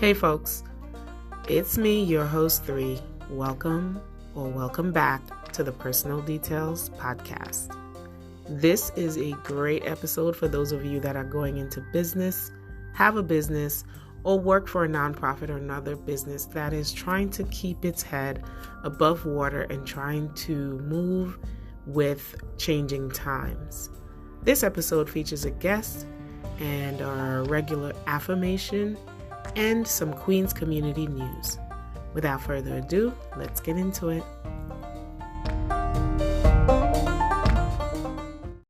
Hey folks, it's me, your host 3. Welcome back to the Personal Details Podcast. This is a great episode for those of you that are going into business, have a business, or work for a nonprofit or another business that is trying to keep its head above water and trying to move with changing times. This episode features a guest and our regular affirmation and some Queens community news. Without further ado, let's get into it.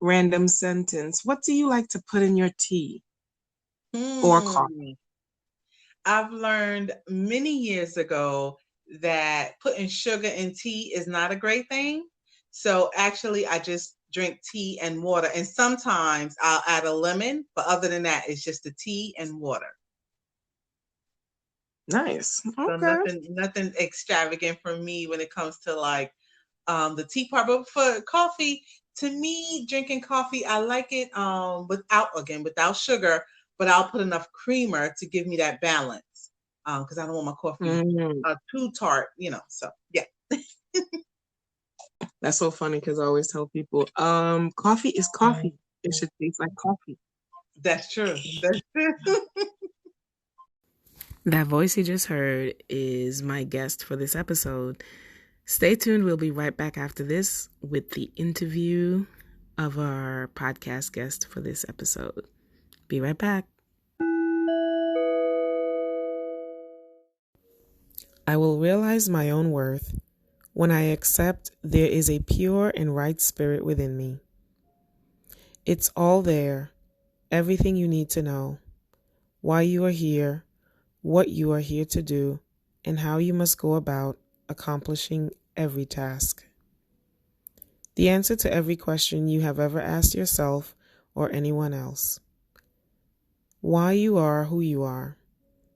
Random sentence. What do you like to put in your tea or coffee? I've learned many years ago that putting sugar in tea is not a great thing. So actually, I just drink tea and water. And sometimes I'll add a lemon, but other than that, it's just the tea and water. Nice. Okay. So nothing extravagant for me when it comes to like the tea part. But for coffee, to me, drinking coffee, I like it without sugar, but I'll put enough creamer to give me that balance. Because I don't want my coffee too tart, so yeah. That's so funny because I always tell people, coffee is coffee. It should taste like coffee. That's true. That's true. That voice you just heard is my guest for this episode. Stay tuned. We'll be right back after this with the interview of our podcast guest for this episode. Be right back. I will realize my own worth when I accept there is a pure and right spirit within me. It's all there, everything you need to know, why you are here, what you are here to do, and how you must go about accomplishing every task. The answer to every question you have ever asked yourself or anyone else. Why you are who you are,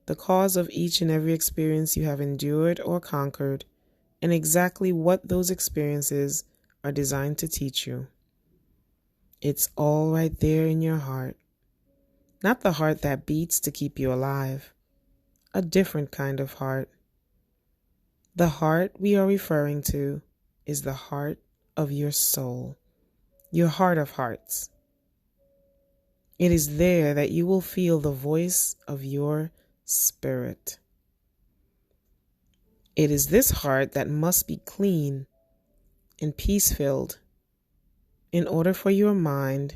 the cause of each and every experience you have endured or conquered, and exactly what those experiences are designed to teach you. It's all right there in your heart. Not the heart that beats to keep you alive. A different kind of heart. The heart we are referring to is the heart of your soul, your heart of hearts. It is there that you will feel the voice of your spirit. It is this heart that must be clean and peace-filled in order for your mind,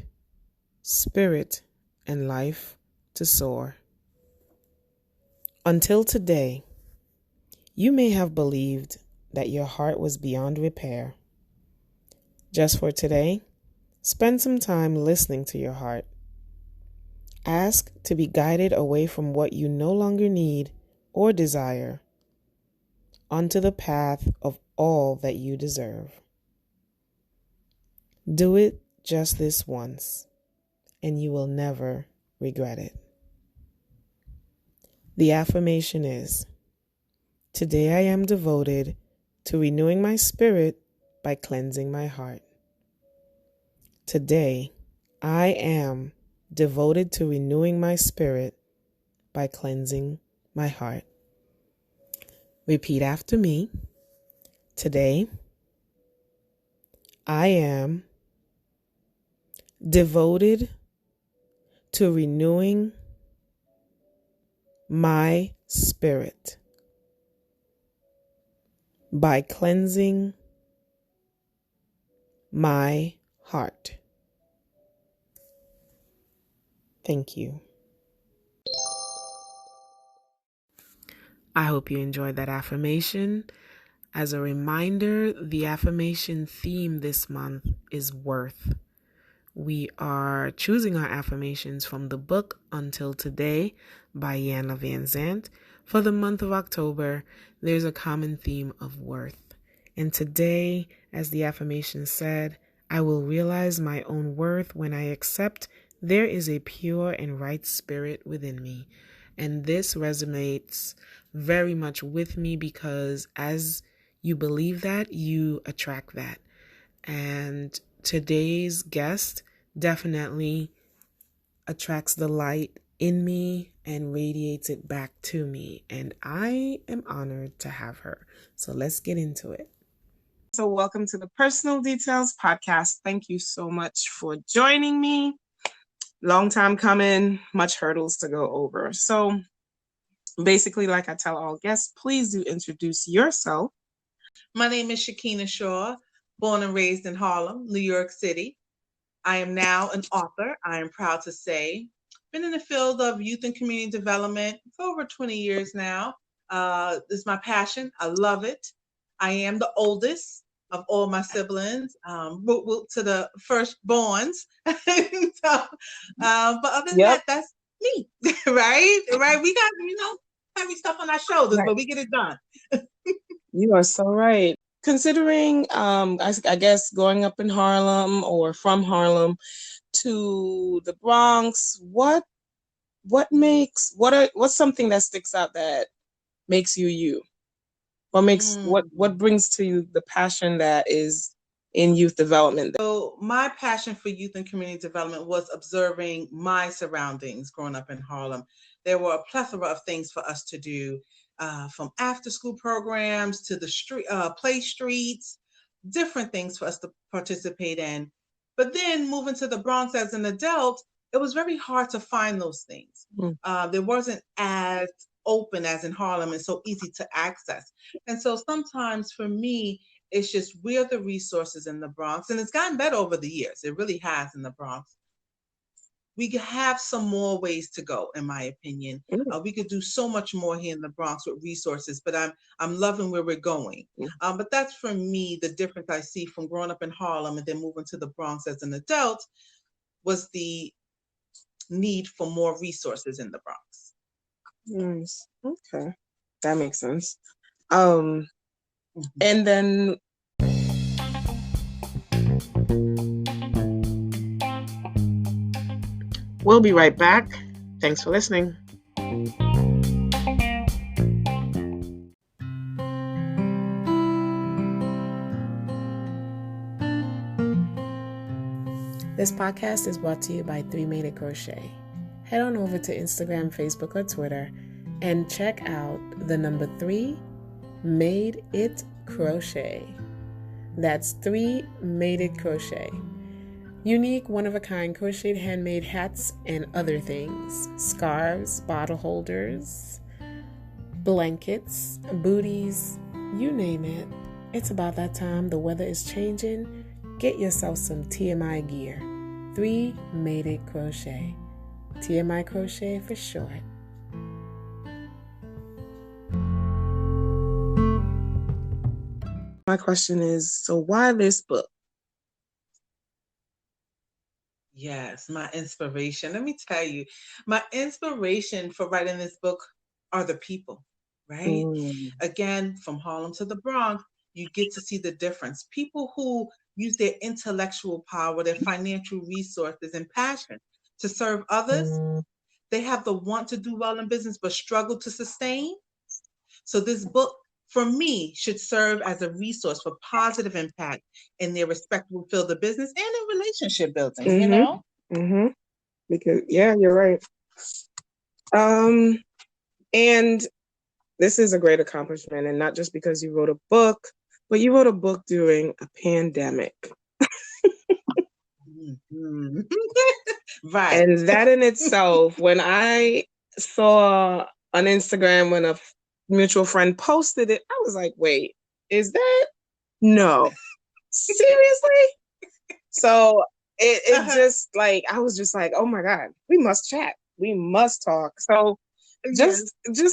spirit, and life to soar. Until today, you may have believed that your heart was beyond repair. Just for today, spend some time listening to your heart. Ask to be guided away from what you no longer need or desire onto the path of all that you deserve. Do it just this once, and you will never regret it. The affirmation is, today I am devoted to renewing my spirit by cleansing my heart. Today I am devoted to renewing my spirit by cleansing my heart. Repeat after me. Today I am devoted to renewing my spirit by cleansing my heart. Thank you. I hope you enjoyed that affirmation. As a reminder, the affirmation theme this month is worth. We are choosing our affirmations from the book Until Today by Iyanla Vanzant. For the month of October, there's a common theme of worth. And today, as the affirmation said, I will realize my own worth when I accept there is a pure and right spirit within me. And this resonates very much with me because as you believe that, you attract that. And today's guest definitely attracts the light in me and radiates it back to me. And I am honored to have her. So let's get into it. So welcome to the Personal Details Podcast. Thank you so much for joining me. Long time coming, much hurdles to go over. So basically, like I tell all guests, please do introduce yourself. My name is Shakina Shaw, born and raised in Harlem, New York City. I am now an author, I am proud to say. Been in the field of youth and community development for over 20 years now. This is my passion. I love it. I am the oldest of all my siblings, to the firstborns. So, but other than that, that's me, right? Right? We got, heavy stuff on our shoulders, but we get it done. You are so right. Considering, I guess, growing up in Harlem or from Harlem to the Bronx, what's something that sticks out that makes you you? What brings to you the passion that is in youth development? So my passion for youth and community development was observing my surroundings growing up in Harlem. There were a plethora of things for us to do, from after school programs to the street play streets, different things for us to participate in. But then moving to the Bronx as an adult, it was very hard to find those things. There wasn't as open as in Harlem and so easy to access. And so sometimes for me, it's just we're the resources in the Bronx, and it's gotten better over the years. It really has in the Bronx. We have some more ways to go, in my opinion. We could do so much more here in the Bronx with resources, but I'm loving where we're going. But that's for me the difference I see from growing up in Harlem and then moving to the Bronx as an adult was the need for more resources in the Bronx. Nice. Okay, that makes sense. And then we'll be right back. Thanks for listening. This podcast is brought to you by 3 Made It Crochet. Head on over to Instagram, Facebook, or Twitter and check out the number 3 Made It Crochet. That's 3 Made It Crochet. Unique, one-of-a-kind crocheted handmade hats and other things. Scarves, bottle holders, blankets, booties, you name it. It's about that time. The weather is changing. Get yourself some TMI gear. 3 Made It Crochet. TMI Crochet for short. My question is, so why this book? Yes, my inspiration. Let me tell you, my inspiration for writing this book are the people, right? Again, from Harlem to the Bronx, you get to see the difference. People who use their intellectual power, their financial resources, and passion to serve others. They have the want to do well in business, but struggle to sustain. So this book, for me, should serve as a resource for positive impact in their respectable field of business and in relationship building, you know? Because, yeah, you're right. And this is a great accomplishment, and not just because you wrote a book, but you wrote a book during a pandemic. Right. And that in itself, when I saw on Instagram when a mutual friend posted it, I was like, wait, is that? No. Seriously? So it just like, I was just like, oh my God, we must chat. We must talk. So just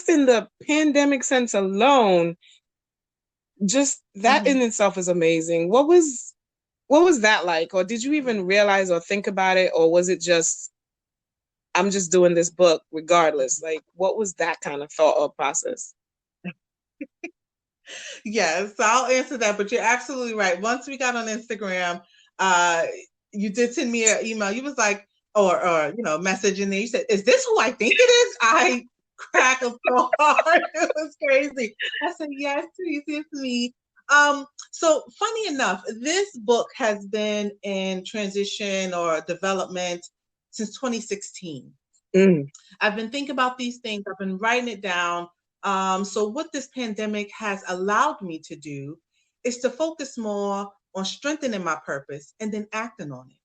in the pandemic sense alone, just that in itself is amazing. What was that like? Or did you even realize or think about it? Or was it just, I'm just doing this book regardless? Like, what was that kind of thought or process? Yes, I'll answer that, but you're absolutely right. Once we got on Instagram, you did send me an email. You was like, or message in there. You said, "Is this who I think it is?" I crack up so hard. It was crazy. I said, "Yes, Teresa, it's me." So funny enough, this book has been in transition or development since 2016. I've been thinking about these things. I've been writing it down. So what this pandemic has allowed me to do is to focus more on strengthening my purpose and then acting on it.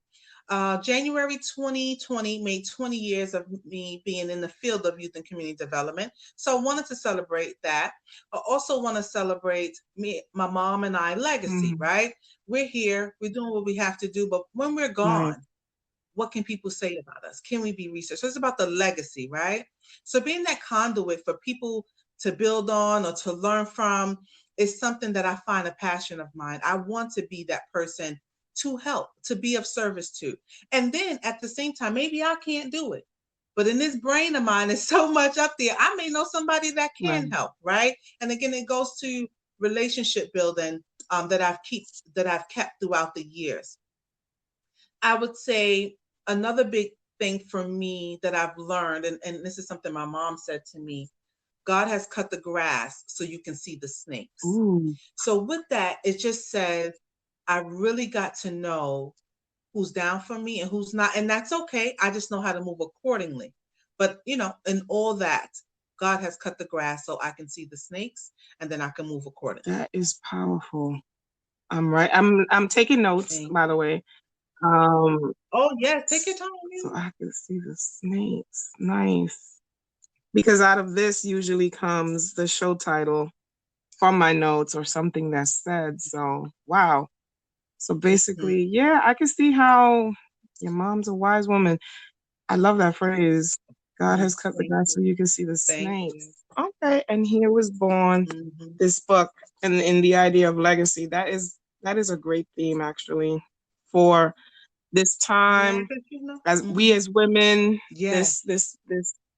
January 2020 made 20 years of me being in the field of youth and community development. So I wanted to celebrate that. I also want to celebrate me, my mom and I legacy, right? We're here, we're doing what we have to do, but when we're gone, what can people say about us? Can we be researched? So it's about the legacy, right? So being that conduit for people to build on or to learn from is something that I find a passion of mine. I want to be that person to help, to be of service to. And then at the same time, maybe I can't do it. But in this brain of mine, is so much up there. I may know somebody that can help, right? And again, it goes to relationship building that I've kept throughout the years. I would say another big thing for me that I've learned, and this is something my mom said to me, God has cut the grass so you can see the snakes. So with that, it just says, I really got to know who's down for me and who's not. And that's okay. I just know how to move accordingly. But, in all that, God has cut the grass so I can see the snakes and then I can move accordingly. That is powerful. I'm taking notes, by the way. Oh, yeah. Take your time. So I can see the snakes. Nice. Because out of this usually comes the show title from my notes or something that's said. So, wow. So basically, yeah, I can see how your mom's a wise woman. I love that phrase. God has cut the grass so you can see the snakes. Okay, and here was born this book and the idea of legacy. That is a great theme actually for this time as we as women. This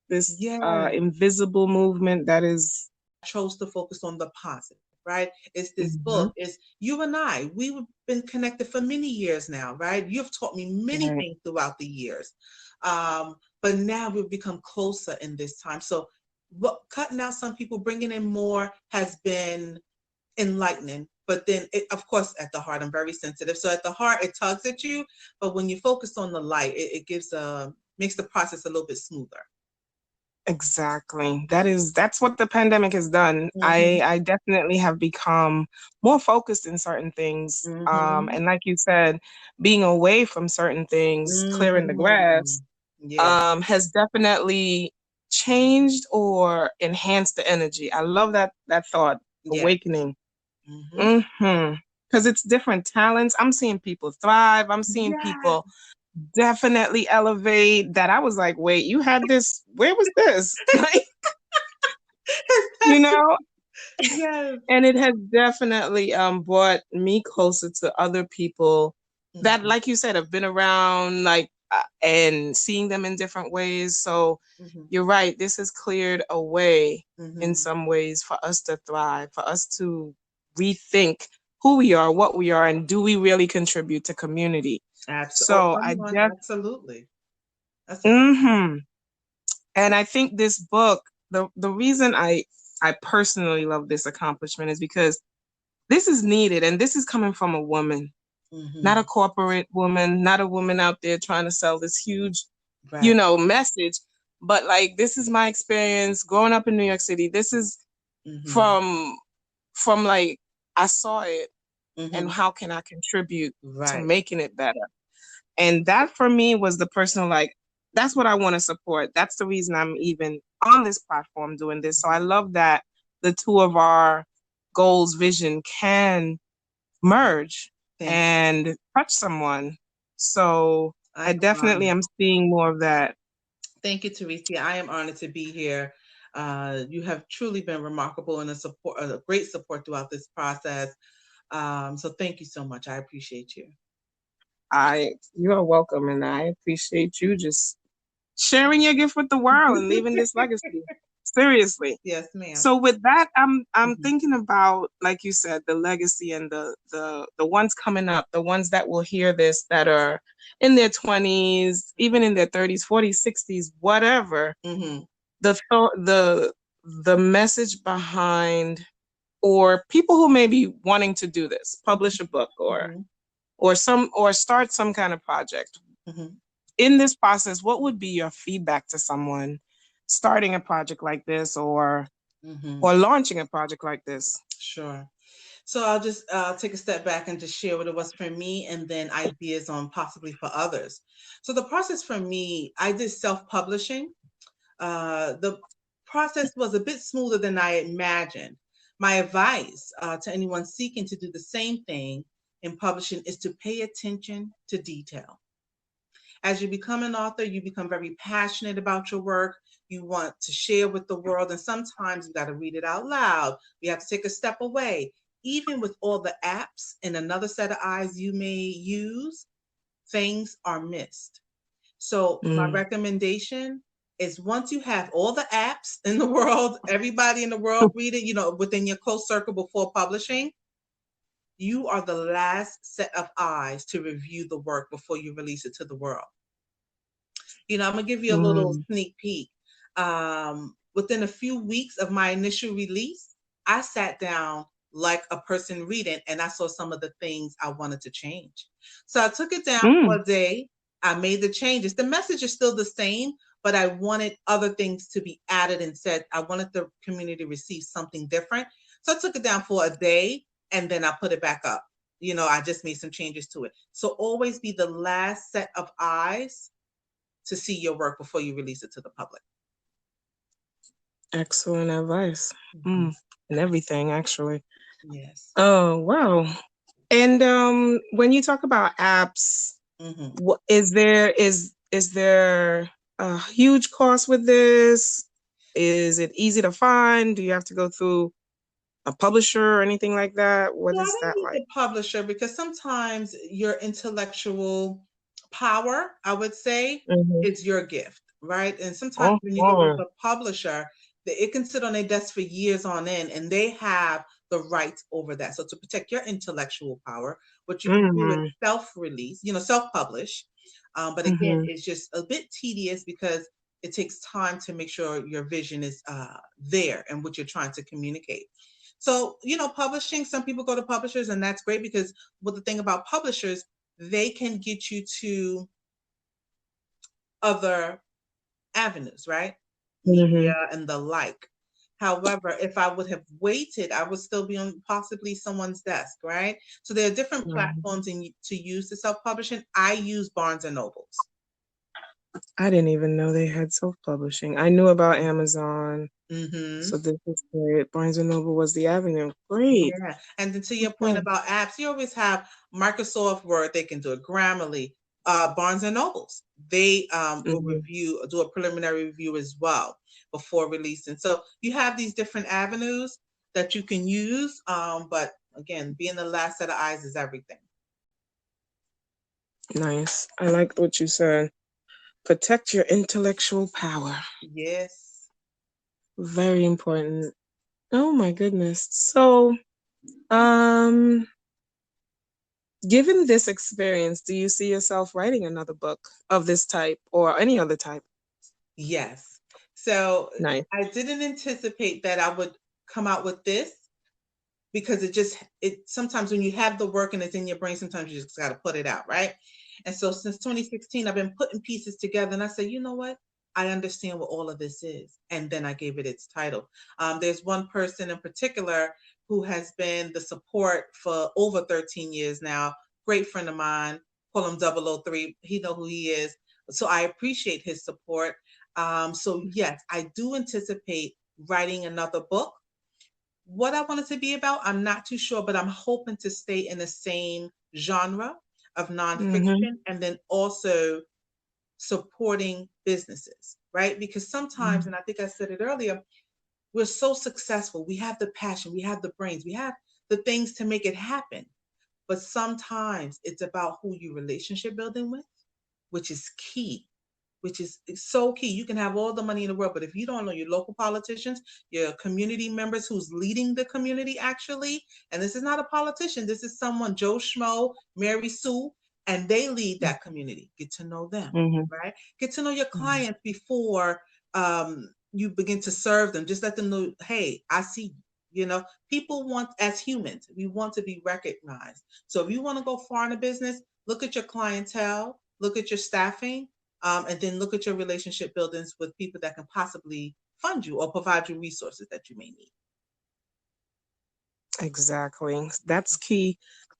invisible movement that is. I chose to focus on the positive. Right? It's this book. It's you and I. We've been connected for many years now, right? You've taught me many things throughout the years. But now we've become closer in this time. So cutting out some people, bringing in more has been enlightening. But then, of course, at the heart, I'm very sensitive. So at the heart, it tugs at you. But when you focus on the light, it makes the process a little bit smoother. Exactly. That's what the pandemic has done. I definitely have become more focused in certain things. And like you said, being away from certain things, clearing the grass, has definitely changed or enhanced the energy. I love that thought, awakening. Because it's different talents. I'm seeing people thrive. I'm seeing people definitely elevate that. I was like, wait, you had this, where was this? And it has definitely brought me closer to other people that, like you said, have been around, and seeing them in different ways. So you're right, this has cleared a way in some ways for us to thrive, for us to rethink who we are, what we are, and do we really contribute to community. Absolutely. And I think this book, the reason I personally love this accomplishment is because this is needed, and this is coming from a woman, not a corporate woman, not a woman out there trying to sell this huge, message. But this is my experience growing up in New York City. This is from I saw it, and how can I contribute to making it better? And that for me was the personal, that's what I want to support. That's the reason I'm even on this platform doing this. So I love that the two of our goals, vision can merge and touch someone. So I definitely am seeing more of that. Thank you, Teresa. I am honored to be here. You have truly been remarkable and a great support throughout this process. So thank you so much. I appreciate you. You are welcome, and I appreciate you just sharing your gift with the world and leaving this legacy. Seriously. Yes, ma'am. So with that, I'm thinking about, like you said, the legacy and the ones coming up, the ones that will hear this that are in their 20s, even in their 30s, 40s, 60s, whatever. The message behind, or people who may be wanting to do this, publish a book or start some kind of project. in this process, what would be your feedback to someone starting a project like this or launching a project like this? Sure. So I'll just take a step back and just share what it was for me and then ideas on possibly for others. So the process for me, I did self-publishing. The process was a bit smoother than I imagined. My advice to anyone seeking to do the same thing in publishing is to pay attention to detail. As you become an author, you become very passionate about your work. You want to share with the world, and sometimes you got to read it out loud. You have to take a step away. Even with all the apps and another set of eyes you may use, things are missed. So, my recommendation is once you have all the apps in the world, everybody in the world read it, within your close circle before publishing, you are the last set of eyes to review the work before you release it to the world. I'm going to give you a little sneak peek. Within a few weeks of my initial release, I sat down like a person reading and I saw some of the things I wanted to change. So I took it down for a day. I made the changes. The message is still the same, but I wanted other things to be added and said. I wanted the community to receive something different. So I took it down for a day and then I put it back up. I just made some changes to it. So always be the last set of eyes to see your work before you release it to the public. Excellent advice. And everything, actually. Yes. Oh, wow. And when you talk about apps, is there a huge cost with this? Is it easy to find? Do you have to go through a publisher or anything like that? What is that like? A publisher, because sometimes your intellectual power, I would say, is your gift, right? And sometimes when you go with a publisher, it can sit on their desk for years on end, and they have the rights over that. So to protect your intellectual power, what you can do is self-release, self-publish. But again, it's just a bit tedious because it takes time to make sure your vision is there and what you're trying to communicate. So, publishing, some people go to publishers, and that's great because the thing about publishers, they can get you to other avenues, right? Media and the like. However, if I would have waited, I would still be on possibly someone's desk, right? So there are different platforms to use the self-publishing. I use Barnes and Nobles. I didn't even know they had self-publishing. I knew about Amazon. So this is great. Barnes and Noble was the avenue. Great. Yeah. And then to your point about apps, you always have Microsoft Word. They can do it. Grammarly, Barnes and Nobles. They will do a preliminary review as well before releasing. So you have these different avenues that you can use. But again, being the last set of eyes is everything. Nice. I like what you said. Protect your intellectual power. Yes. Very important. Oh my goodness. So, given this experience, do you see yourself writing another book of this type or any other type? Yes. So nice. I didn't anticipate that I would come out with this because it sometimes when you have the work and it's in your brain, sometimes you just got to put it out, right? And so since 2016, I've been putting pieces together and I said, you know what? I understand what all of this is. And then I gave it its title. There's one person in particular who has been the support for over 13 years now. Great friend of mine, call him 003. He know who he is. So I appreciate his support. So yes, I do anticipate writing another book. What I want it to be about, I'm not too sure, but I'm hoping to stay in the same genre of nonfiction and then also supporting businesses, right? Because sometimes, and I think I said it earlier, we're so successful. We have the passion, we have the brains, we have the things to make it happen. But sometimes it's about who you relationship building with, which is key. It's so key. You can have all the money in the world, but if you don't know your local politicians, your community members who's leading the community actually, and this is not a politician, this is someone, Joe Schmo, Mary Sue, and they lead that community. Get to know them, right? Get to know your clients before you begin to serve them. Just let them know, hey, I see you. People want, as humans, we want to be recognized. So if you want to go far in a business, look at your clientele, look at your staffing, And then look at your relationship buildings with people that can possibly fund you or provide you resources that you may need. Exactly. That's key.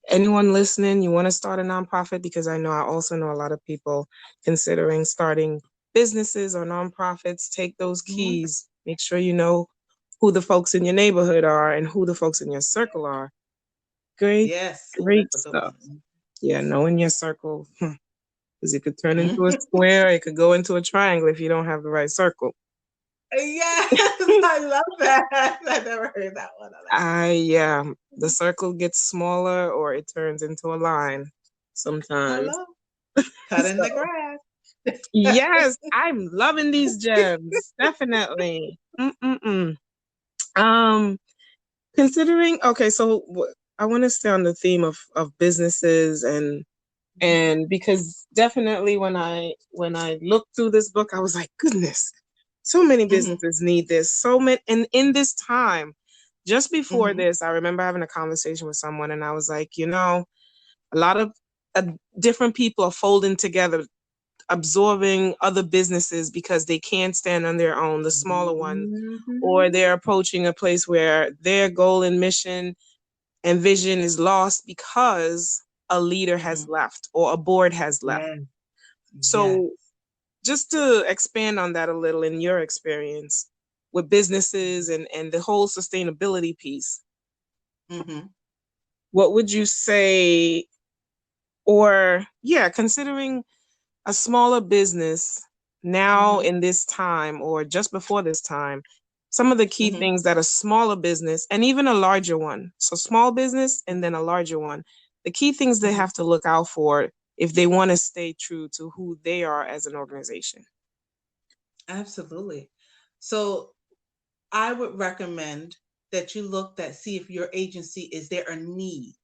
Anyone listening, you want to start a nonprofit? Because I also know a lot of people considering starting businesses or nonprofits. Take those keys. Make sure you know who the folks in your neighborhood are and who the folks in your circle are. Great, Yes. great That's a good stuff. one. Yeah, knowing your circle, because it could turn into a square. It could go into a triangle if you don't have the right circle. Yes, I love that. I never heard that one. Yeah, the circle gets smaller or it turns into a line sometimes. Hello. Cutting the grass. Yes, I'm loving these gems. Definitely. Considering, okay, so I want to stay on the theme of businesses and because definitely when I looked through this book, I was like, goodness, so many businesses need this. So many, and in this time, just before this, I remember having a conversation with someone, and I was like, a lot of different people are folding together, absorbing other businesses because they can't stand on their own, the smaller ones, or they're approaching a place where their goal and mission and vision is lost because a leader has left or a board has left. So just to expand on that a little in your experience with businesses and the whole sustainability piece, what would you say, or considering a smaller business now in this time or just before this time, some of the key things that a smaller business and even a larger one, so small business and then a larger one, the key things they have to look out for if they want to stay true to who they are as an organization. Absolutely. So I would recommend that you see if your agency, is there a need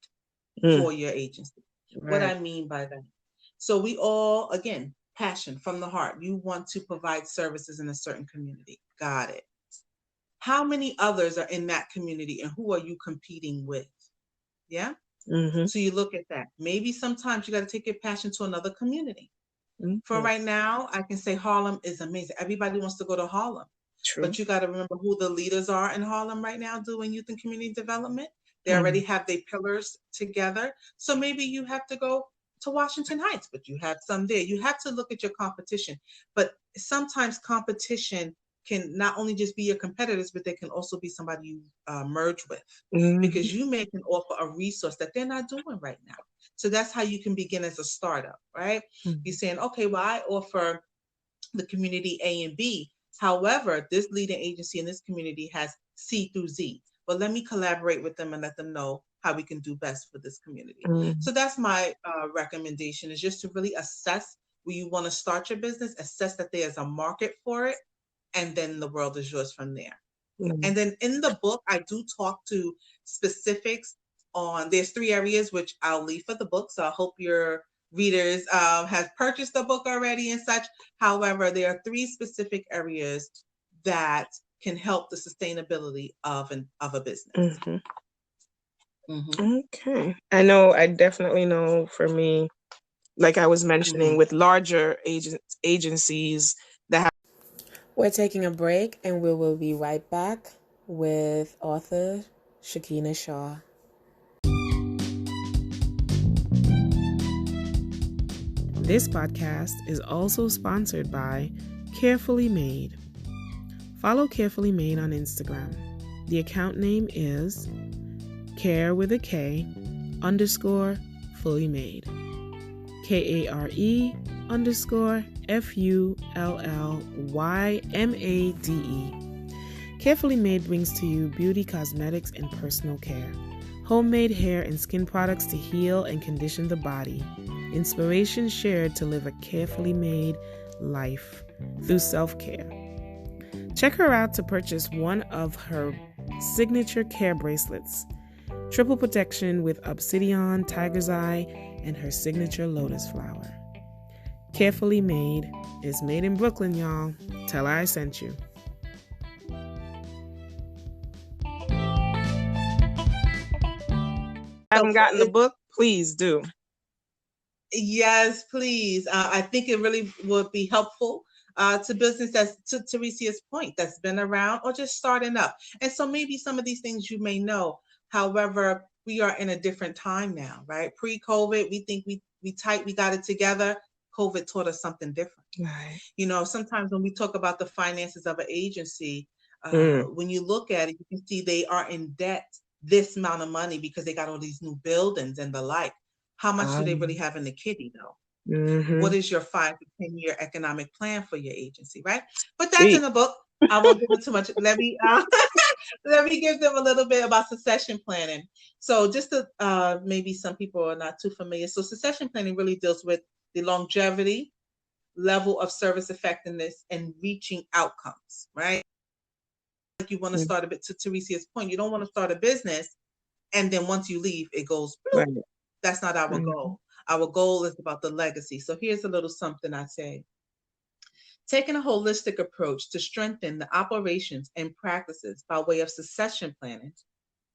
for your agency? Right. What I mean by that. So we all, again, passion from the heart. You want to provide services in a certain community. Got it. How many others are in that community and who are you competing with? Yeah. So you look at that. Maybe sometimes you got to take your passion to another community. For right now, I can say Harlem is amazing. Everybody wants to go to Harlem. True. But you got to remember who the leaders are in Harlem right now doing youth and community development. They already have their pillars together. So maybe you have to go to Washington Heights, but you have some there. You have to look at your competition. But sometimes competition can not only just be your competitors, but they can also be somebody you merge with, because you may can offer a resource that they're not doing right now. So that's how you can begin as a startup, right? You're saying, okay, well, I offer the community A and B. However, this leading agency in this community has C through Z. But let me collaborate with them and let them know how we can do best for this community. So that's my recommendation, is just to really assess where you want to start your business, assess that there's a market for it, and then the world is yours from there. And then in the book, I do talk to specifics on, there's 3 areas which I'll leave for the book. So I hope your readers have purchased the book already and such. However, there are 3 specific areas that can help the sustainability of a business. Okay. I definitely know for me, like I was mentioning, with larger agencies that have. We're taking a break and we will be right back with author Shakina Shaw. This podcast is also sponsored by Carefully Made. Follow Carefully Made on Instagram. The account name is care with a K _ fully made. KARE _ FULLYMADE. Carefully Made brings to you beauty, cosmetics, and personal care. Homemade hair and skin products to heal and condition the body. Inspiration shared to live a carefully made life through self-care. Check her out to purchase one of her signature care bracelets. Triple protection with obsidian, tiger's eye, and her signature lotus flower. Carefully Made is made in Brooklyn, y'all. Tell her I sent you. Haven't gotten the book, please do. Yes, please. I think it really would be helpful to business that's to Teresia's point that's been around or just starting up. And so maybe some of these things you may know. However, we are in a different time now, right? Pre-COVID, we think we got it together. COVID taught us something different. Right. Sometimes when we talk about the finances of an agency, Mm. when you look at it, you can see they are in debt this amount of money because they got all these new buildings and the like. How much do they really have in the kitty, though? What is your 5 to 10 year economic plan for your agency, right? But that's in Sweet. the book. I won't give it too much. Let me give them a little bit about succession planning. So just to maybe some people are not too familiar. So succession planning really deals with the longevity, level of service effectiveness, and reaching outcomes, right? Like you want to Mm. start a bit to Teresia's point. You don't want to start a business and then once you leave, it goes bloop. Right. That's not our goal. Our goal is about the legacy. So here's a little something I say. Taking a holistic approach to strengthen the operations and practices by way of succession planning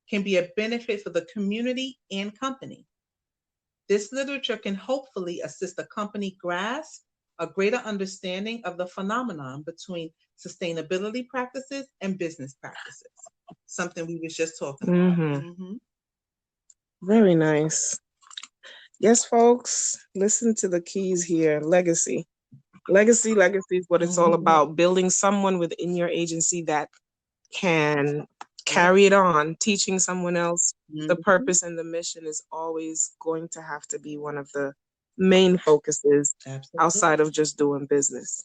can be a benefit for the community and company. This literature can hopefully assist the company grasp a greater understanding of the phenomenon between sustainability practices and business practices. Something we was just talking about. Very nice. Yes, folks, listen to the keys here. Legacy. Legacy is what it's all about. Building someone within your agency that can carry it on. Teaching someone else the purpose and the mission is always going to have to be one of the main focuses outside of just doing business.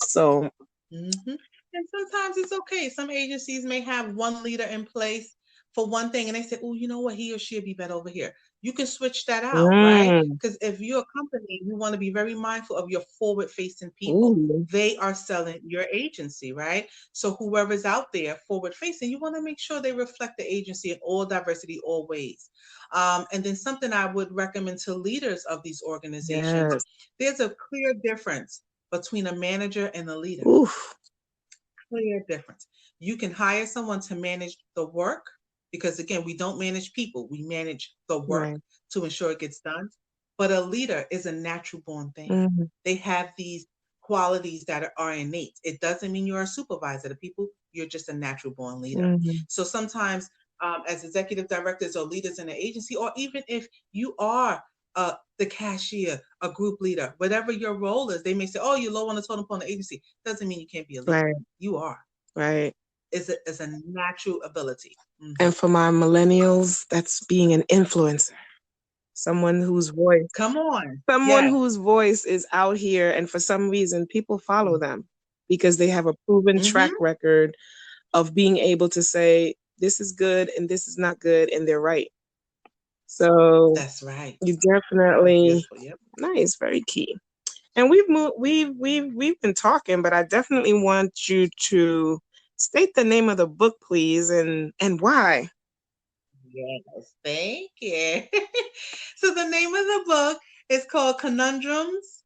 So, and sometimes it's okay. Some agencies may have one leader in place for one thing, and they say, "Oh, you know what? He or she'll be better over here." You can switch that out, right? Because if you're a company, you want to be very mindful of your forward-facing people. They are selling your agency, right? So whoever's out there forward-facing, you want to make sure they reflect the agency in all diversity, all ways. And then something I would recommend to leaders of these organizations: there's a clear difference between a manager and a leader. Clear difference. You can hire someone to manage the work because, again, we don't manage people, we manage the work to ensure it gets done. But a leader is a natural born thing. They have these qualities that are innate. It doesn't mean you're a supervisor to people, you're just a natural born leader. So sometimes, as executive directors or leaders in an agency, or even if you are the cashier, a group leader, whatever your role is, they may say, "Oh, you're low on the totem pole in the agency." Doesn't mean you can't be a leader. You are. It's a natural ability. And for my millennials, that's being an influencer. Someone whose voice. Come on. Someone whose voice is out here, and for some reason, people follow them because they have a proven track record of being able to say, this is good and this is not good, and they're right. So that's right. You definitely nice, very key. And we've been talking, but I definitely want you to state the name of the book, please, and why. Yes, thank you. So the name of the book is called Conundrums: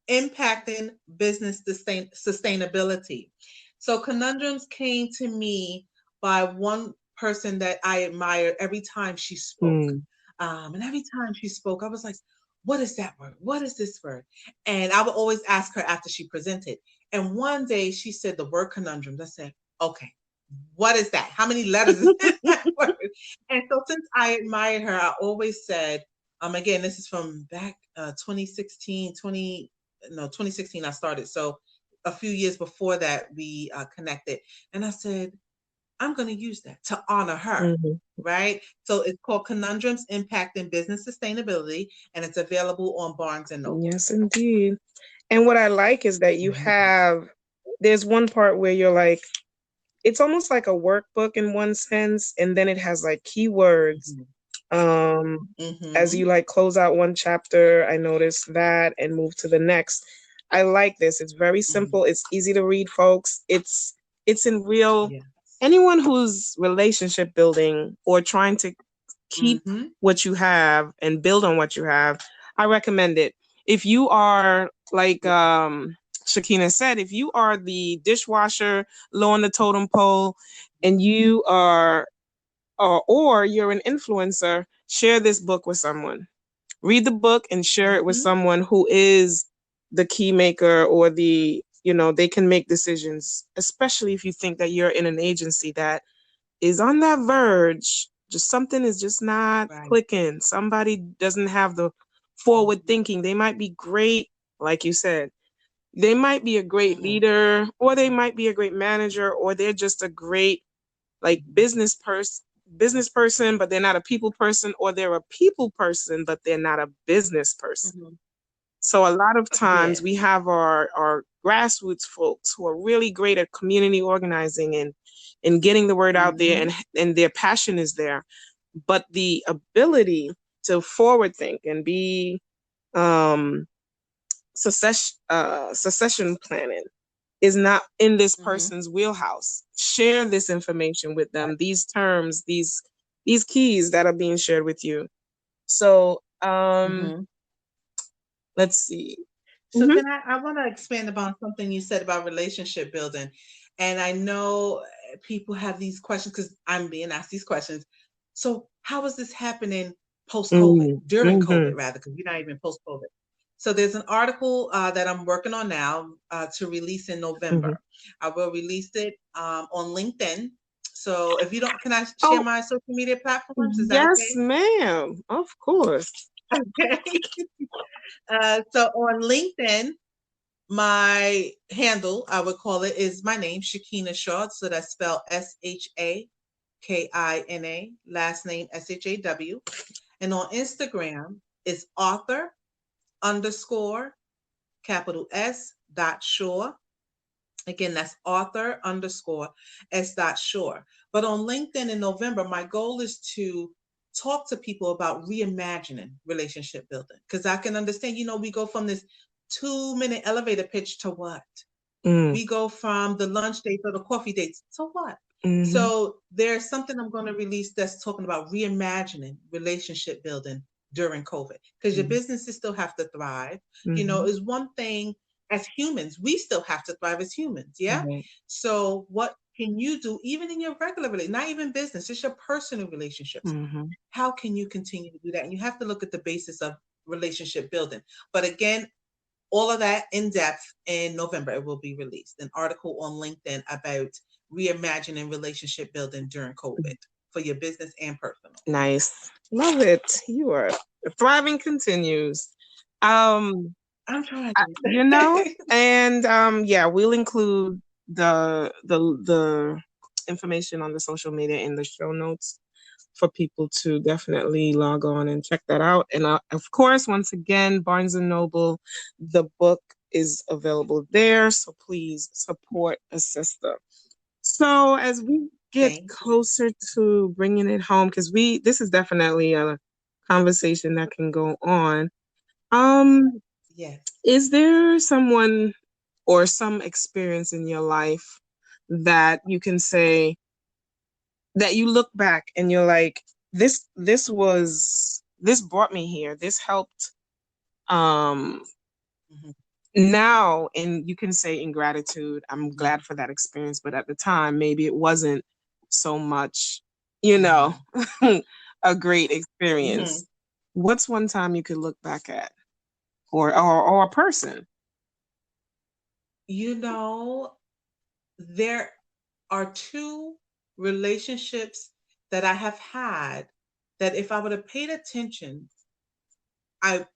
Impacting Business Sustainability. So Conundrums came to me by one person that I admired every time she spoke. And every time she spoke, I was like, what is that word? What is this word? And I would always ask her after she presented. And one day she said the word conundrums. I said, okay, what is that? How many letters is in that word? And so since I admired her, I always said, again, this is from back 2016 I started. So a few years before that we connected. And I said, I'm going to use that to honor her, right? So it's called Conundrums: Impacting Business Sustainability, and it's available on Barnes and Noble. Yes, indeed. And what I like is that you have, there's one part where you're like, it's almost like a workbook in one sense, and then it has like keywords. As you like close out one chapter, I noticed that and move to the next. I like this. It's very simple. It's easy to read, folks. It's in real. Anyone who's relationship building or trying to keep what you have and build on what you have, I recommend it. If you are like Shakina said, if you are the dishwasher low on the totem pole and you are or you're an influencer, share this book with someone. read the book and share it with Mm-hmm. someone who is the key maker, or the, they can make decisions, especially if you think that you're in an agency that is on that verge. Just something is just not Right. clicking. Somebody doesn't have the forward thinking. They might be great, like you said. They might be a great Mm-hmm. leader, or they might be a great manager, or they're just a great like business person, but they're not a people person, or they're a people person, but they're not a business person. Mm-hmm. So a lot of times Yes. we have our grassroots folks who are really great at community organizing and getting the word out there, Mm-hmm. and their passion is there. But the ability to forward think and be um, succession planning is not in this Mm-hmm. person's wheelhouse. Share this information with them, these terms, these keys that are being shared with you. So Mm-hmm. let's see. So can I want to expand upon something you said about relationship building. And I know people have these questions because I'm being asked these questions. So how is this happening post-COVID, during Mm-hmm. COVID rather, because you're not even post-COVID. So there's an article that I'm working on now to release in Mm-hmm. November. I will release it on LinkedIn. So if you don't, can I share Oh, my social media platforms? Is that yes, okay? ma'am. Of course. Okay. So on LinkedIn, my handle, I would call it, is my name, Shakina Shaw. So that's spelled Shakina, last name Shaw. And on Instagram is author underscore capital S dot Shaw. Again, that's author underscore S dot Shaw. But on LinkedIn in November, my goal is to talk to people about reimagining relationship building. Because I can understand, we go from this 2-minute elevator pitch to what? Mm. We go from the lunch dates or the coffee dates to what? Mm-hmm. So there's something I'm going to release that's talking about reimagining relationship building during COVID, because your businesses still have to thrive. Mm-hmm. Is one thing as humans, we still have to thrive as humans. Yeah. Right. So what can you do even in your regular relationship, not even business, it's your personal relationships. Mm-hmm. How can you continue to do that? And you have to look at the basis of relationship building. But again, all of that in depth in November, it will be released. An article on LinkedIn about reimagining relationship building during COVID for your business and personal. Nice. Love it. You are thriving continues. Um, I'm trying. and yeah, we'll include the information on the social media in the show notes for people to definitely log on and check that out. And of course, once again, Barnes and Noble, the book is available there. So please support a sister. So as we get Thank you. closer to bringing it home, because this is definitely a conversation that can go on. Um, Yes. is there someone or some experience in your life that you can say that you look back and you're like, this brought me here. This helped um Mhm. now, and you can say in gratitude, I'm glad for that experience, but at the time maybe it wasn't so much, you know, a great Mhm. experience. What's one time you could look back at, or a person? You know, there are two relationships that I have had that if I would have paid attention, I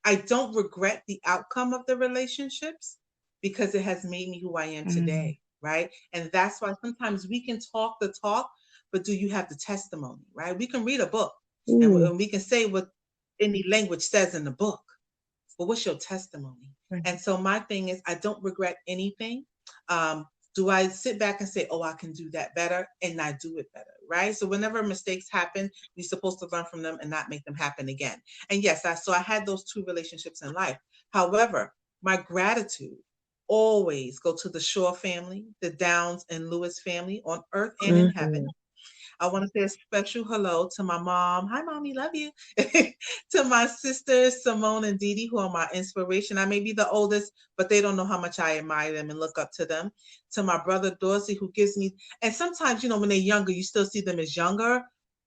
I don't regret the outcome of the relationships because it has made me who I am Mm, today, right? And that's why sometimes we can talk the talk, but do you have the testimony, right? We can read a book and mm, we can say what any language says in the book, but what's your testimony? right. And so my thing is, I don't regret anything. Um, do I sit back and say, oh, I can do that better and I do it better, right? So whenever mistakes happen, we're supposed to learn from them and not make them happen again. And yes, so I had those two relationships in life. However, my gratitude always go to the Shaw family, the Downs and Lewis family on earth and in Mhm. heaven. I want to say a special hello to my mom. Hi, mommy, love you. To my sisters, Simone and Dee Dee, who are my inspiration. I may be the oldest, but they don't know how much I admire them and look up to them. To my brother, Dorsey, who gives me, and sometimes, when they're younger, you still see them as younger,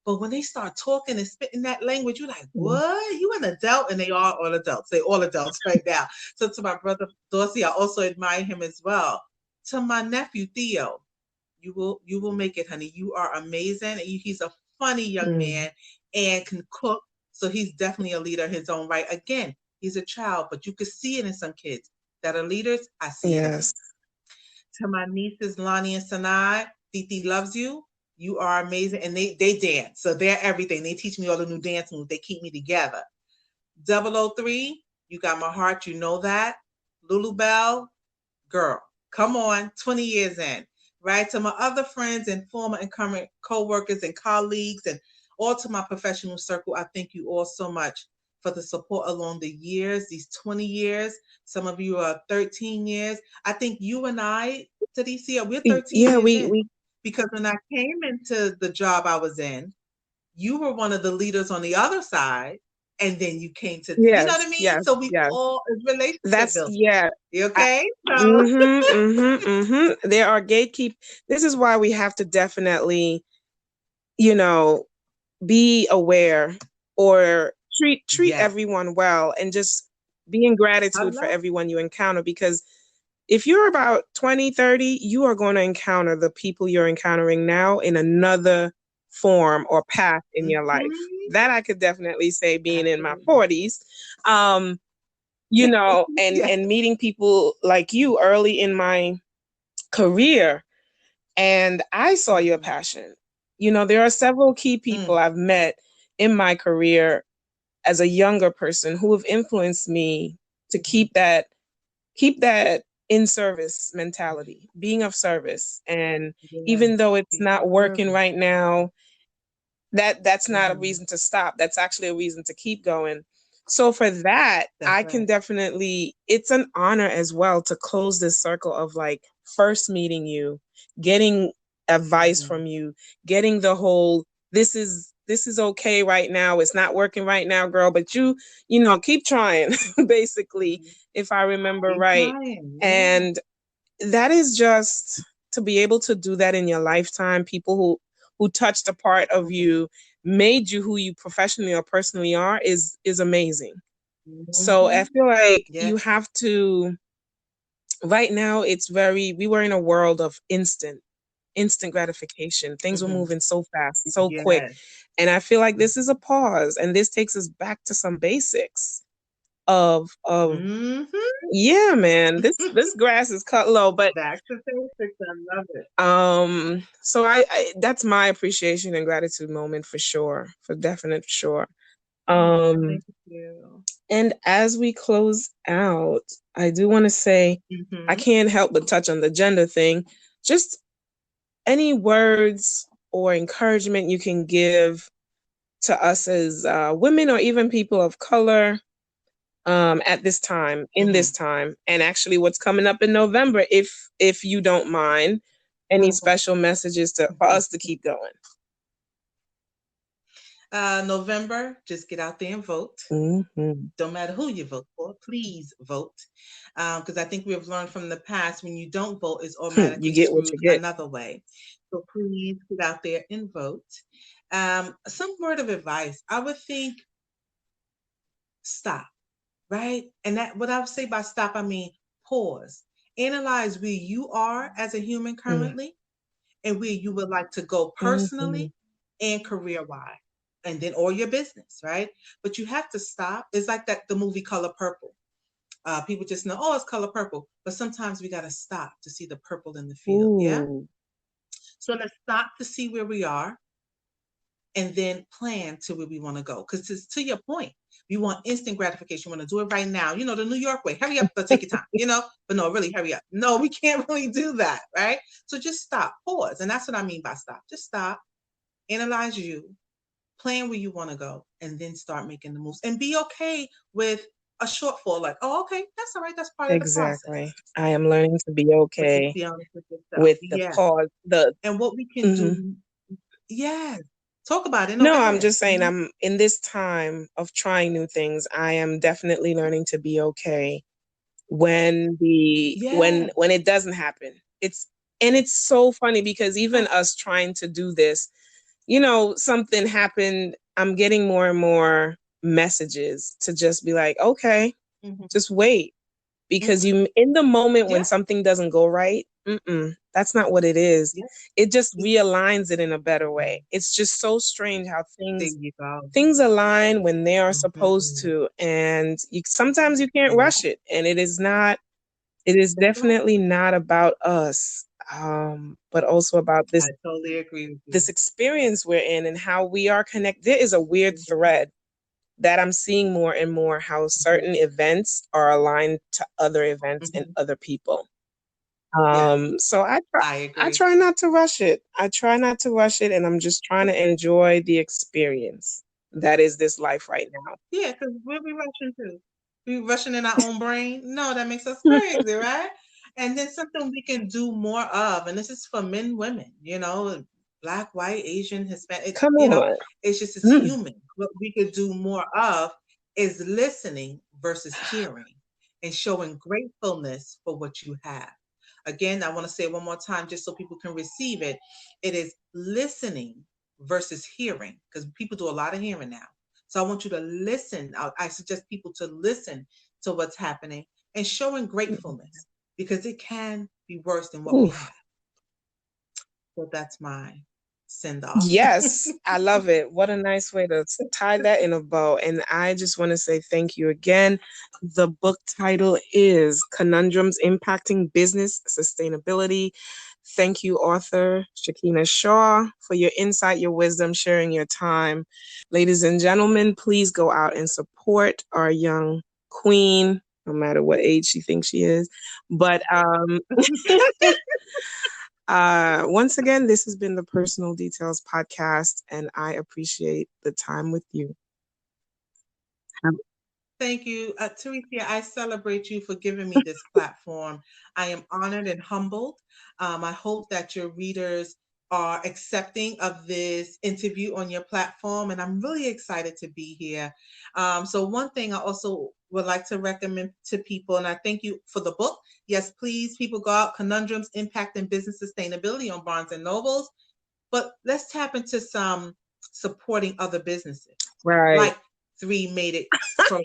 But when they start talking and spitting that language, you're like, what? You an adult? And they are all adults. They all adults right now. So to my brother Dorsey, I also admire him as well. To my nephew Theo, you will make it, honey. You are amazing. He's a funny young man and can cook. So he's definitely a leader in his own right. Again, he's a child, but you could see it in some kids that are leaders. I see it. To my nieces Lonnie and Sanai, Titi loves you. You are amazing. And they dance. So they're everything. They teach me all the new dance moves. They keep me together. 003, you got my heart. You know that. Lulu Bell, girl, come on. 20 years in. Right? To my other friends and former and current co-workers and colleagues and all to my professional circle, I thank you all so much for the support along the years, these 20 years. Some of you are 13 years. I think you and I, Tadisia, we're 13 years in. Because when I came into the job I was in, you were one of the leaders on the other side. And then you came to, you know what I mean? So we all, relationship building. You okay? There are gatekeep. This is why we have to definitely, be aware or treat everyone well and just be in gratitude for everyone you encounter, because if you're about 20, 30, you are going to encounter the people you're encountering now in another form or path in your life. That I could definitely say, being in my 40s, and meeting people like you early in my career. And I saw your passion. There are several key people I've met in my career as a younger person who have influenced me to keep that in service mentality, being of service. And even though it's not working right now, that's not a reason to stop. That's actually a reason to keep going. So for that, I can definitely, it's an honor as well to close this circle of like first meeting you, getting advice from you, getting the whole, this is okay right now. It's not working right now, girl, but you keep trying, basically, if I remember right. And that is just to be able to do that in your lifetime. People who touched a part of you, made you who you professionally or personally are, is amazing. So I feel like you have to, right now we were in a world of instant gratification. Things were moving so fast, so quick. And I feel like this is a pause, and this takes us back to some basics of yeah, man, this grass is cut low, but back to basics. I love it. So I that's my appreciation and gratitude moment for sure, for sure. Thank you. And as we close out, I do want to say, I can't help but touch on the gender thing. Just any words or encouragement you can give to us as women or even people of color at this time, in this time, and actually what's coming up in November, if you don't mind, any special messages for us to keep going. November, just get out there and vote. Don't matter who you vote for, please vote. Because I think we have learned from the past, when you don't vote, it's automatically you get what you get another way. So please get out there and vote. Some word of advice, I would think, stop, right? And that, what I would say by stop, I mean pause. Analyze where you are as a human currently and where you would like to go personally and career-wise. And then, or your business, right? But you have to stop. It's like the movie Color Purple. People just know, oh, it's color purple. But sometimes we got to stop to see the purple in the field. Yeah. So let's stop to see where we are and then plan to where we want to go. Because to your point, we want instant gratification. We want to do it right now. The New York way. Hurry up, but take your time, But no, really, hurry up. No, we can't really do that, right? So just stop, pause. And that's what I mean by stop. Just stop, analyze you, plan where you want to go, and then start making the moves. And be okay with a shortfall. Like, oh, okay, that's all right. That's part of the process. I am learning to be okay with the pause. And what we can do. Yeah. Talk about it. No, I'm just saying, I'm in this time of trying new things. I am definitely learning to be okay when when it doesn't happen. It's so funny because even us trying to do this, something happened, I'm getting more and more messages to just be like, okay, just wait. Because you, in the moment when something doesn't go right, that's not what it is. It just realigns it in a better way. It's just so strange how things align when they are supposed to, and sometimes you can't rush it. And it is definitely not about us, but also about this. I totally agree with you. This experience we're in and how we are connected. There is a weird thread that I'm seeing more and more, how certain events are aligned to other events and other people. So I try not to rush it. And I'm just trying to enjoy the experience that is this life right now. Yeah, because we'll be rushing too. We rushing in our own brain. No, that makes us crazy, right? And then something we can do more of, and this is for men, women, Black, white, Asian, Hispanic. Come on. It's just as human. What we could do more of is listening versus hearing, and showing gratefulness for what you have. Again, I want to say it one more time just so people can receive it. It is listening versus hearing, because people do a lot of hearing now. So I want you to listen. I suggest people to listen to what's happening and showing gratefulness, because it can be worse than what we have. So that's my send off. Yes, I love it. What a nice way to tie that in a bow. And I just want to say thank you again. The book title is Conundrums Impacting Business Sustainability. Thank you, author Shakina Shaw, for your insight, your wisdom, sharing your time. Ladies and gentlemen, please go out and support our young queen, no matter what age she thinks she is. But once again, this has been the Personal Details Podcast, and I appreciate the time with you. Thank you. Teresa, I celebrate you for giving me this platform. I am honored and humbled. I hope that your readers are accepting of this interview on your platform, and I'm really excited to be here. So one thing I also would like to recommend to people, and I thank you for the book. Yes, please, people, go out, Conundrums Impacting Business Sustainability on Barnes and Nobles. But let's tap into some supporting other businesses. Right. Like 3 Made It Crochet,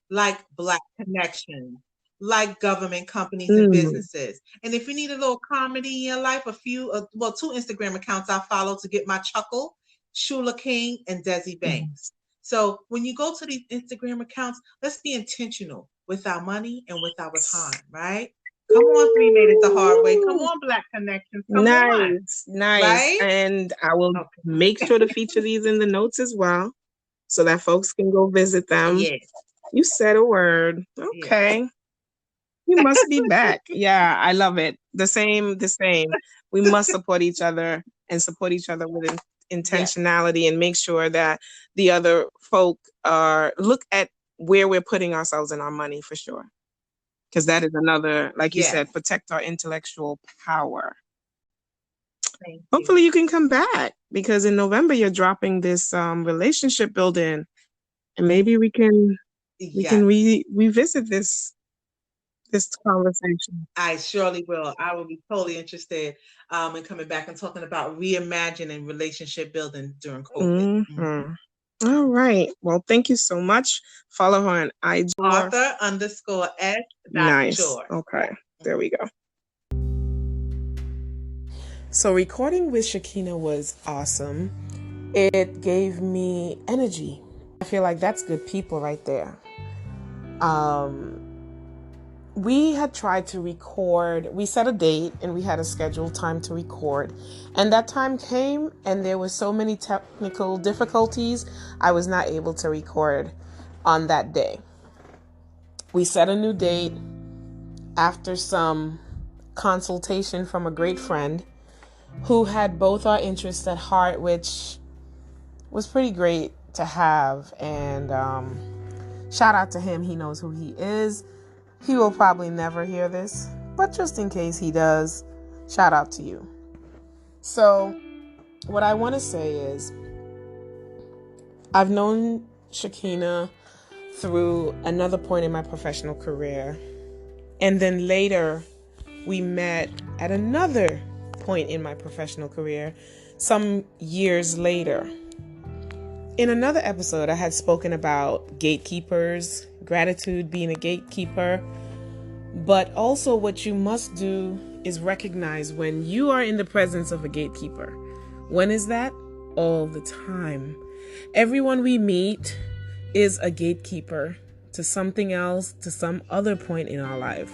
like Black Connection, like government companies and businesses. And if you need a little comedy in your life, 2 Instagram accounts I follow to get my chuckle, Shula King and Desi Banks. So when you go to these Instagram accounts, let's be intentional with our money and with our time, right? Come on, 3 Made It the Hard Way. Come on, Black Connections. Come on. Nice. Right? And I will make sure to feature these in the notes as well, so that folks can go visit them. Yes. You said a word. Okay. Yes. You must be back. Yeah, I love it. The same. We must support each other and support each other with intentionality, and make sure that the other folk look at where we're putting ourselves and our money, for sure. Because that is another, like you said, protect our intellectual power. Hopefully you can come back, because in November you're dropping this relationship building, and maybe we can revisit this conversation. I surely will. I will be totally interested in coming back and talking about reimagining relationship building during COVID. All right. Well, thank you so much. Follow her on IG. Author_S. Nice. Okay. There we go. So recording with Shakina was awesome. It gave me energy. I feel like that's good people right there. We had tried to record. We set a date and we had a scheduled time to record. And that time came and there were so many technical difficulties, I was not able to record on that day. We set a new date after some consultation from a great friend who had both our interests at heart, which was pretty great to have. And shout out to him. He knows who he is. He will probably never hear this, but just in case he does, shout out to you. So what I want to say is, I've known Shakina through another point in my professional career. And then later we met at another point in my professional career some years later. In another episode, I had spoken about gatekeepers, gratitude being a gatekeeper, but also what you must do is recognize when you are in the presence of a gatekeeper. When is that? All the time. Everyone we meet is a gatekeeper to something else, to some other point in our life.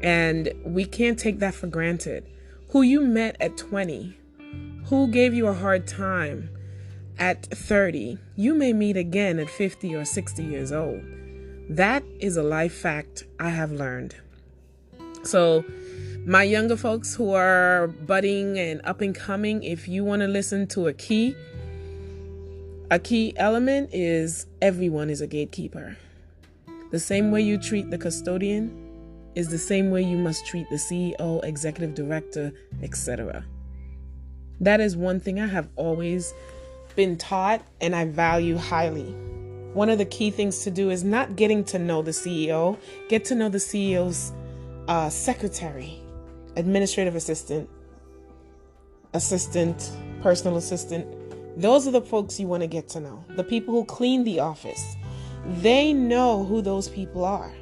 And we can't take that for granted. Who you met at 20, who gave you a hard time at 30, you may meet again at 50 or 60 years old. That is a life fact I have learned. So my younger folks who are budding and up and coming, if you want to listen to a key element is everyone is a gatekeeper. The same way you treat the custodian is the same way you must treat the CEO, executive director, etc. That is one thing I have always been taught and I value highly. One of the key things to do is not getting to know the CEO, get to know the CEO's secretary, administrative assistant, personal assistant. Those are the folks you want to get to know. The people who clean the office. They know who those people are.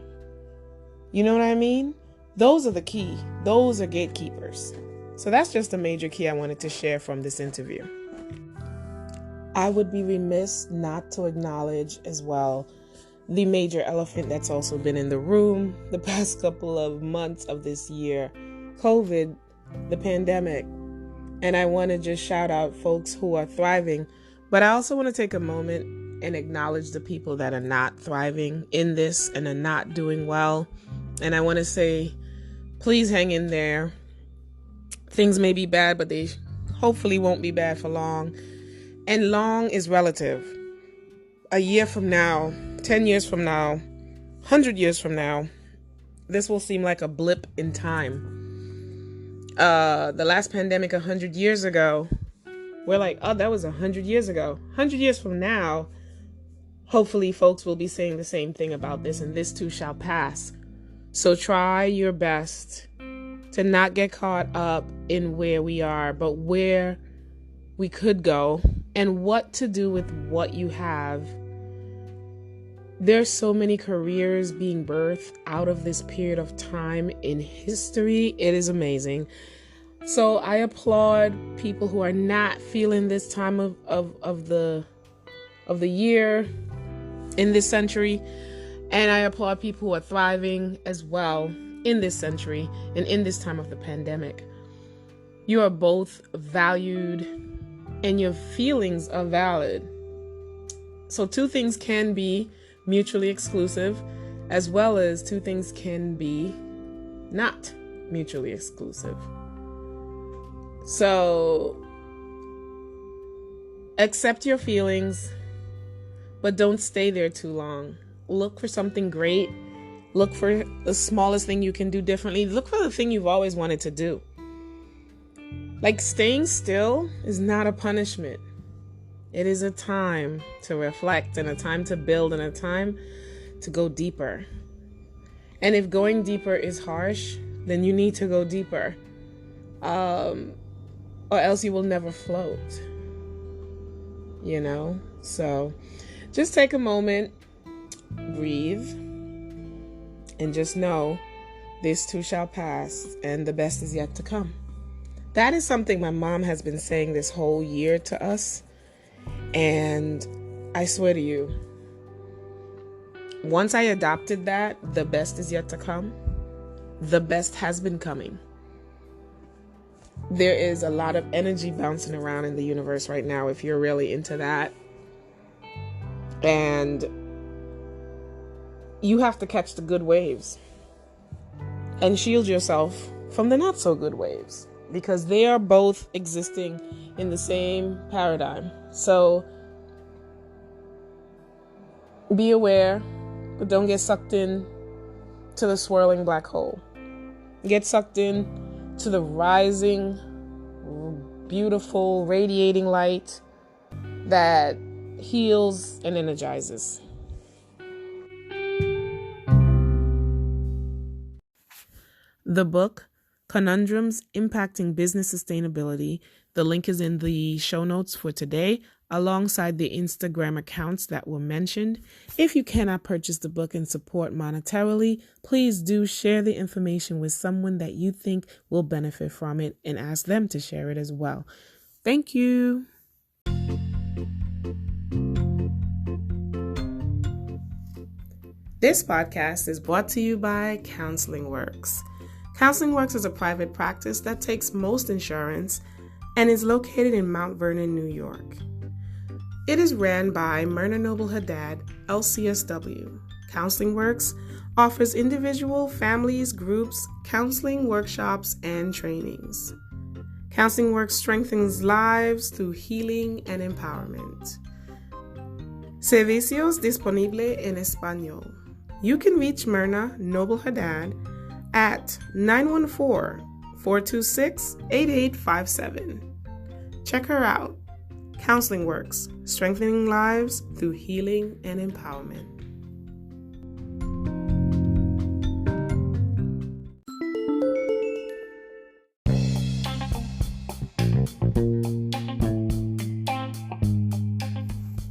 You know what I mean? Those are the key. Those are gatekeepers. So that's just a major key I wanted to share from this interview. I would be remiss not to acknowledge as well the major elephant that's also been in the room the past couple of months of this year, COVID, the pandemic. And I want to just shout out folks who are thriving, but I also want to take a moment and acknowledge the people that are not thriving in this and are not doing well. And I want to say, please hang in there. Things may be bad, but they hopefully won't be bad for long. And long is relative. A year from now, 10 years from now, 100 years from now, this will seem like a blip in time. The last pandemic 100 years ago, we're like, oh, that was 100 years ago. 100 years from now, hopefully folks will be saying the same thing about this, and this too shall pass. So try your best to not get caught up in where we are, but where we could go and what to do with what you have. There's so many careers being birthed out of this period of time in history. It is amazing. So I applaud people who are not feeling this time of the year in this century. And I applaud people who are thriving as well in this century and in this time of the pandemic. You are both valued and your feelings are valid. So two things can be mutually exclusive, as well as two things can be not mutually exclusive. So accept your feelings, but don't stay there too long. Look for something great. Look for the smallest thing you can do differently. Look for the thing you've always wanted to do. Like staying still is not a punishment. It is a time to reflect and a time to build and a time to go deeper. And if going deeper is harsh, then you need to go deeper. Or else you will never float. You know? So just take a moment, breathe, and just know this too shall pass and the best is yet to come. That is something my mom has been saying this whole year to us. And I swear to you, once I adopted that, the best is yet to come, the best has been coming. There is a lot of energy bouncing around in the universe right now if you're really into that. And you have to catch the good waves and shield yourself from the not so good waves, because they are both existing in the same paradigm. So be aware, but don't get sucked in to the swirling black hole. Get sucked in to the rising, beautiful, radiating light that heals and energizes. The book, Conundrums Impacting Business Sustainability, The link is in the show notes for today, alongside the Instagram accounts that were mentioned. If you cannot purchase the book and support monetarily, please do share the information with someone that you think will benefit from it and ask them to share it as well. Thank you. This podcast is brought to you by Counseling Works. Counseling Works is a private practice that takes most insurance and is located in Mount Vernon, New York. It is ran by Myrna Noble Haddad, LCSW. Counseling Works offers individual, families, groups, counseling workshops, and trainings. Counseling Works strengthens lives through healing and empowerment. Servicios disponible en español. You can reach Myrna Noble Haddad at 914-426-8857. Check her out. Counseling Works, strengthening lives through healing and empowerment.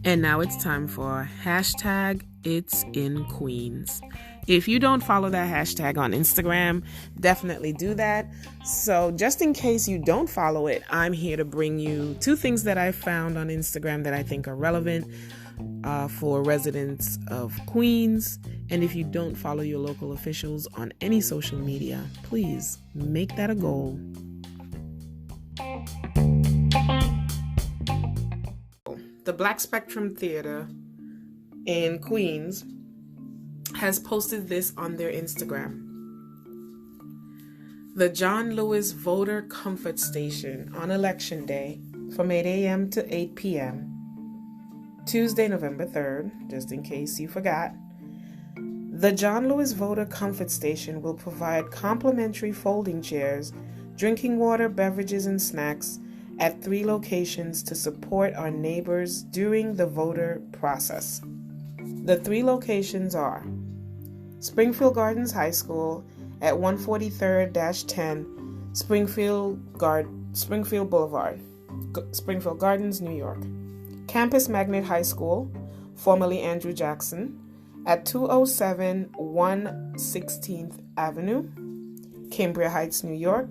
And now it's time for hashtag It's in Queens. If you don't follow that hashtag on Instagram, definitely do that. So just in case you don't follow it, I'm here to bring you two things that I found on Instagram that I think are relevant for residents of Queens. And if you don't follow your local officials on any social media, please make that a goal. The Black Spectrum Theater in Queens has posted this on their Instagram. The John Lewis Voter Comfort Station on Election Day from 8 a.m. to 8 p.m. Tuesday, November 3rd, just in case you forgot. The John Lewis Voter Comfort Station will provide complimentary folding chairs, drinking water, beverages, and snacks at 3 locations to support our neighbors during the voter process. The 3 locations are Springfield Gardens High School at 143rd-10 Springfield Boulevard, Springfield Gardens, New York. Campus Magnet High School, formerly Andrew Jackson, at 207 116th Avenue, Cambria Heights, New York.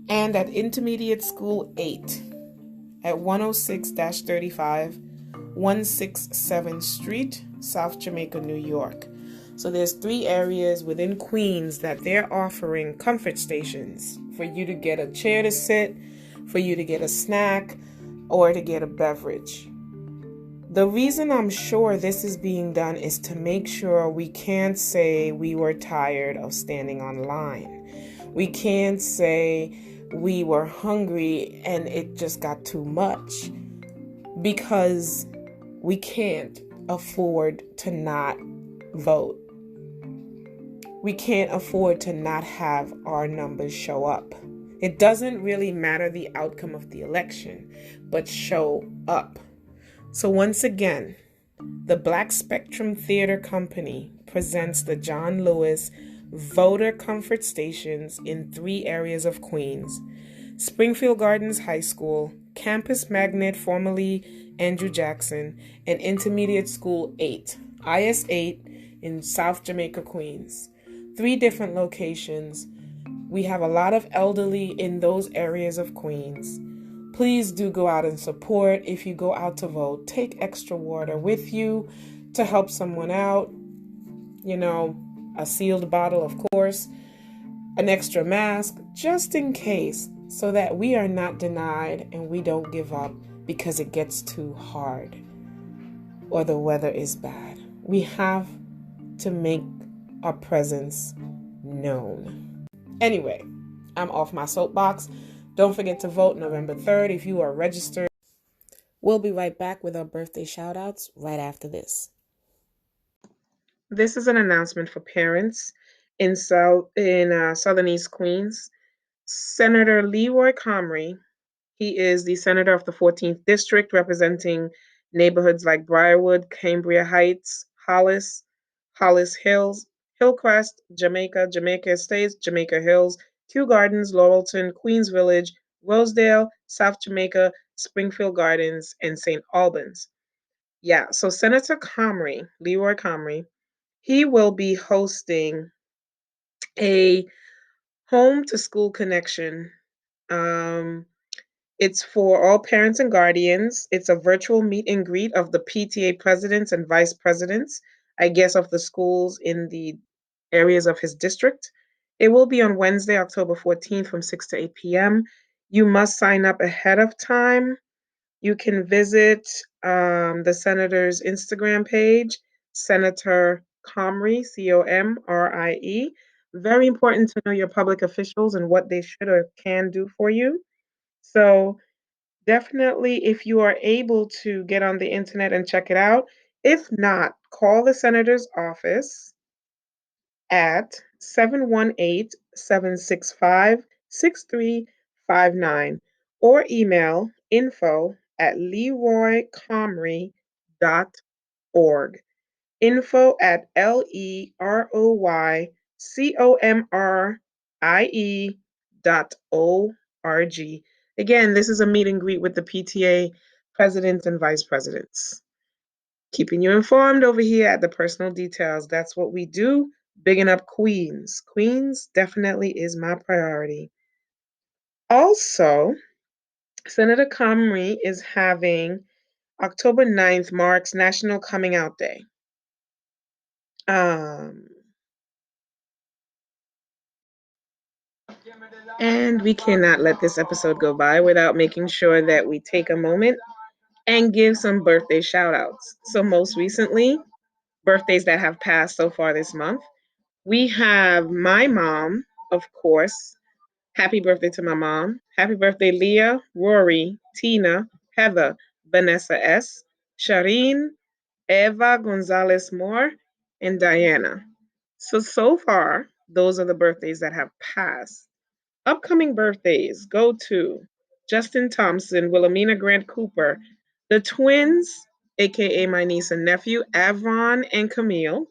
And at Intermediate School 8 at 106-35 167th Street, South Jamaica, New York. So there's 3 areas within Queens that they're offering comfort stations for you to get a chair to sit, for you to get a snack, or to get a beverage. The reason I'm sure this is being done is to make sure we can't say we were tired of standing on line. We can't say we were hungry and it just got too much, because we can't afford to not vote. We can't afford to not have our numbers show up. It doesn't really matter the outcome of the election, but show up. So once again, the Black Spectrum Theater Company presents the John Lewis Voter Comfort Stations in 3 areas of Queens: Springfield Gardens High School, Campus Magnet, formerly Andrew Jackson, and Intermediate School 8, IS 8 in South Jamaica, Queens. 3 different locations. We have a lot of elderly in those areas of Queens. Please do go out and support. If you go out to vote, take extra water with you to help someone out. A sealed bottle, of course, an extra mask, just in case, so that we are not denied and we don't give up because it gets too hard or the weather is bad. We have to make our presence known. Anyway, I'm off my soapbox. Don't forget to vote November 3rd if you are registered. We'll be right back with our birthday shout-outs right after this. This is an announcement for parents in Southern East Queens. Senator Leroy Comrie, he is the senator of the 14th District, representing neighborhoods like Briarwood, Cambria Heights, Hollis Hills, Hillcrest, Jamaica Estates, Jamaica Hills, Kew Gardens, Laurelton, Queens Village, Rosedale, South Jamaica, Springfield Gardens, and St. Albans. Yeah, so Senator Comrie, Leroy Comrie, he will be hosting a home to school connection. Um, it's for all parents and guardians. It's a virtual meet and greet of the PTA presidents and vice presidents, I guess, of the schools in the areas of his district. It will be on Wednesday, October 14th from 6 to 8 p.m. You must sign up ahead of time. You can visit the senator's Instagram page, Senator Comrie, Comrie. Very important to know your public officials and what they should or can do for you. So definitely, if you are able to get on the internet and check it out, if not, call the senator's office at 718-765-6359 or email info@leroycomrie.org. Info@leroycomrie.org. Again, this is a meet and greet with the PTA presidents and vice presidents. Keeping you informed over here at the Personal Details. That's what we do. Bigging up Queens. Queens definitely is my priority. Also, Senator Comrie is having October 9th marks National Coming Out Day. And we cannot let this episode go by without making sure that we take a moment and give some birthday shout outs. So most recently, birthdays that have passed so far this month, we have my mom, of course. Happy birthday to my mom. Happy birthday, Leah, Rory, Tina, Heather, Vanessa S., Shireen, Eva Gonzalez Moore, and Diana. So far, those are the birthdays that have passed. Upcoming birthdays go to Justin Thompson, Wilhelmina Grant Cooper, the twins, aka my niece and nephew, Avron and Camille,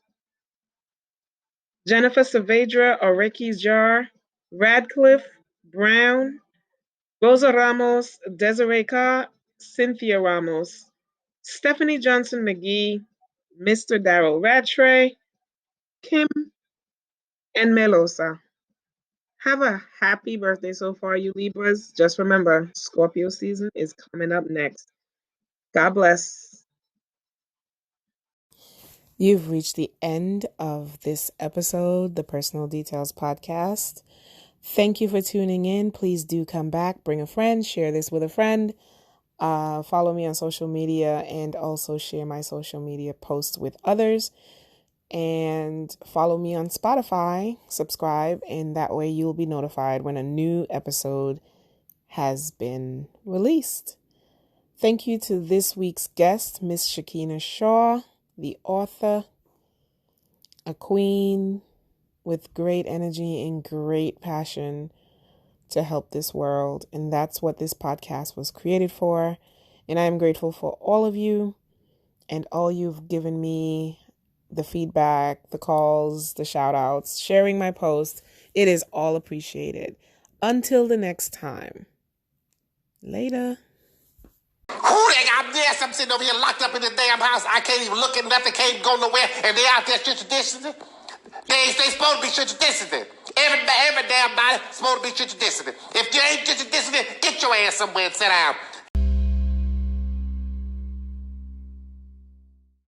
Jennifer Saavedra, Orekis Jar, Radcliffe, Brown, Rosa Ramos, Desiree Carr, Cynthia Ramos, Stephanie Johnson McGee, Mr. Darrell Rattray, Kim, and Melosa. Have a happy birthday so far, you Libras. Just remember, Scorpio season is coming up next. God bless. You've reached the end of this episode, the Personal Details Podcast. Thank you for tuning in. Please do come back, bring a friend, share this with a friend. Follow me on social media and also share my social media posts with others. And follow me on Spotify, subscribe, and that way you'll be notified when a new episode has been released. Thank you to this week's guest, Miss Shakina Shaw, the author, a queen with great energy and great passion to help this world. And that's what this podcast was created for. And I am grateful for all of you and all you've given me, the feedback, the calls, the shout outs, sharing my post. It is all appreciated. Until the next time. Later. Who they got this? I'm sitting over here locked up in the damn house. I can't even look at nothing, can't go nowhere, and they out there social distancing. They supposed to be social distancing. Every damn body supposed to be social distancing. If you ain't social distancing, get your ass somewhere and sit down.